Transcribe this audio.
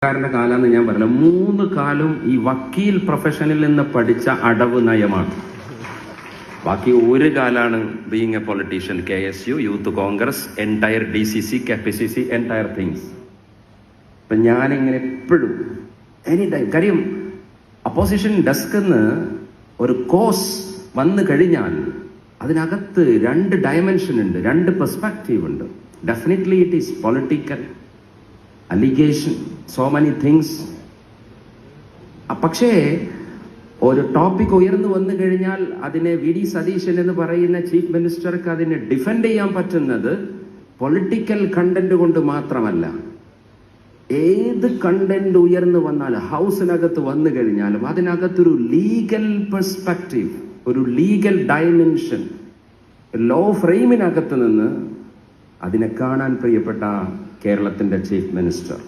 കാലമെന്ന് ഞാൻ പറഞ്ഞില്ല. 3 കാലം ഈ വക്കീൽ പ്രൊഫഷനിൽ നിന്ന് പഠിച്ച അടവ് നയമാണ്. ബാക്കി ഒരു കാലാണ് being A politician. KSU, youth Congress, entire DCC, KPCC, entire things. ഇപ്പൊ ഞാനിങ്ങനെ എപ്പോഴും എനി ടൈം കാര്യം അപ്പോസിഷൻ ഡെസ്കിന്ന് ഒരു കോസ് വന്നു കഴിഞ്ഞാൽ അതിനകത്ത് 2 ഡയമെൻഷൻ ഉണ്ട്, 2 പെർസ്പെക്റ്റീവ് ഉണ്ട്. Definitely it is political allegation, so many things. പക്ഷേ ഒരു ടോപ്പിക് ഉയർന്നു വന്നു കഴിഞ്ഞാൽ അതിനെ VD സതീശൻ എന്ന് പറയുന്ന ചീഫ് മിനിസ്റ്റർക്ക് അതിനെ ഡിഫെൻഡ് ചെയ്യാൻ പറ്റുന്നത് പൊളിറ്റിക്കൽ കണ്ടന്റ് കൊണ്ട് മാത്രമല്ല. ഏത് കണ്ടന്റ് ഉയർന്നു വന്നാലും ഹൗസിനകത്ത് വന്നു കഴിഞ്ഞാലും അതിനകത്തൊരു ലീഗൽ പെർസ്പെക്റ്റീവ്, ഒരു ലീഗൽ ഡയമെൻഷൻ, ലോ ഫ്രെയിമിനകത്ത് നിന്ന് അതിനെ കാണാൻ പ്രിയപ്പെട്ട കേരളത്തിന്റെ ചീഫ് മിനിസ്റ്റർ